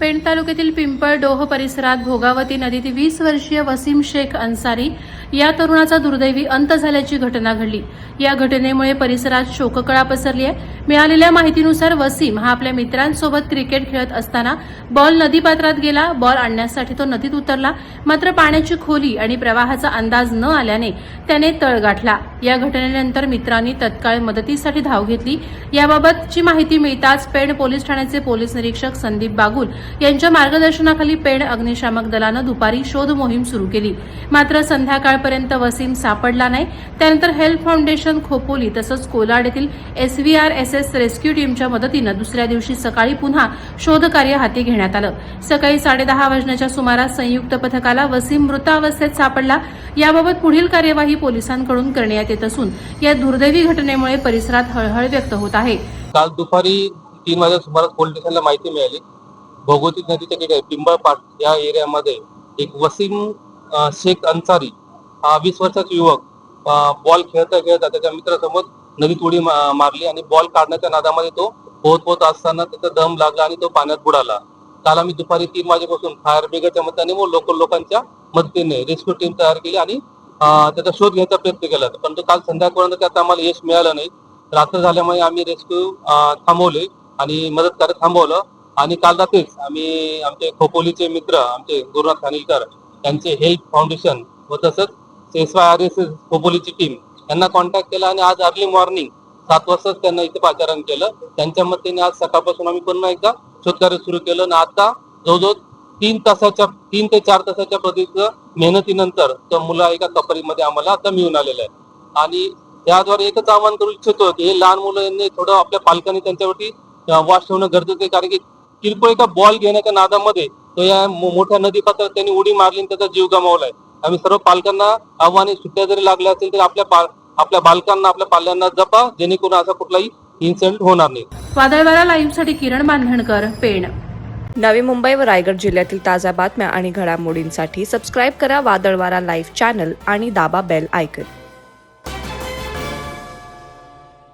पेण तालुक्यातील पिंपळडोह परिसरात भोगावती नदीत 20 वर्षीय वसीम शेख अन्सारी या तरुणाचा दुर्दैवी अंत झाल्याची घटना घडली। या घटनेमुळे परिसरात शोककळा पसरली आहे। मिळालेल्या माहितीनुसार वसीम हा आपल्या मित्रांसोबत क्रिकेट खेळत असताना बॉल नदीपात्रात गेला। बॉल आणण्यासाठी तो नदीत उतरला, मात्र पाण्याची खोली आणि प्रवाहाचा अंदाज न आल्याने त्याने तळ गाठला। या घटनेनंतर मित्रांनी तत्काळ मदतीसाठी धाव घेतली। याबाबतची माहिती मिळताच पेण पोलीस ठाण्याचे पोलीस निरीक्षक संदीप बागुल यांच्या मार्गदर्शनाखाली पेण अग्निशामक दलानं दुपारी शोध मोहीम सुरू केली, मात्र संध्याकाळपर्यंत वसीम सापडला नाही। त्यानंतर हेल्प फाउंडेशन खोपोली तसंच कोलाड येथील SVRSS रेस्क्यू टीमच्या मदतीनं दुसऱ्या दिवशी सकाळी पुन्हा शोधकार्य हाती घेण्यात आलं। सकाळी 10:30 वाजण्याच्या सुमारास संयुक्त पथकाला वसीम मृतावस्थेत सापडला। याबाबत पुढील कार्यवाही पोलिसांकडून करण्यात येत असून या दुर्दैवी घटनेमुळे परिसरात हळहळ व्यक्त होत आहे। काल दुपारी 3 वाजता सुमारास पोलीस स्टेशनला माहिती मिळाली, भोगवती नदीच्या किनारी पिंपळपाट या एरियामध्ये एक वसीम शेख अन्सारी हा 20 वर्षाचा युवक बॉल खेळता त्याच्या मित्रासमोर नदीत उडी मारली आणि बॉल काढण्याच्या नादामध्ये तो पोहत असताना त्याचा दम लागला आणि तो पाण्यात बुडाला। काल आम्ही दुपारी 3 वाजेपासून फायर ब्रिगेडच्या मदतीने व लोकल लोकांच्या मदतीने रेस्क्यू टीम तयार केली आणि त्याचा शोध घ्यायचा प्रयत्न केला, परंतु काल संध्याकाळपर्यंत त्यात आम्हाला यश मिळालं नाही। रात्र झाल्यामुळे आम्ही रेस्क्यू थांबवले आणि मदत कार्य थांबवलं आणि काल रात्रीच आम्ही आमचे खोपोलीचे मित्र आमचे गुरुनाथ खानिलकर यांचे हेल्प फाउंडेशन व तसंच SVRSS खोपोलीची टीम यांना कॉन्टॅक्ट केला आणि आज अर्ली मॉर्निंग 7 वाजताच त्यांना इथे पाचारण केलं। त्यांच्या मदतीने आज सकाळपासून आम्ही पुन्हा एकदा शोधकार्य सुरू केलं आणि आता जवळजवळ 3 ते 4 तासाच्या प्रदीर्घ मेहनतीनंतर तो मुला एका कपरीमध्ये आम्हाला आता मिळून आलेला आहे। आणि याद्वारे एकच आवाहन करू इच्छितो की हे लहान मुलं यांनी थोडं आपल्या पालकांनी त्यांच्यावरती वास ठेवणं गरजेचं आहे, कारण की किरकोळ एका बॉल घेण्याच्या नादामध्ये तो या मोठ्या नदीपात्रात त्यांनी उडी मारली आणि त्याचा जीव गमावलाय। आम्ही सर्व पालकांना आव्हाने सुट्ट्या जरी लागल्या असेल तरी आपल्या बालकांना आपल्या पाल्यांना जपा, जेणेकरून असा कुठलाही इन्सिडेंट होणार नाही। वादळवारा लाईव्हसाठी किरण बांधणकर, पेण। नवी मुंबई व रायगड जिल्ह्यातील ताज्या बातम्या आणि घडामोडींसाठी सबस्क्राईब करा वादळवारा लाईव्ह चॅनल आणि दाबा बेल आयकॉन।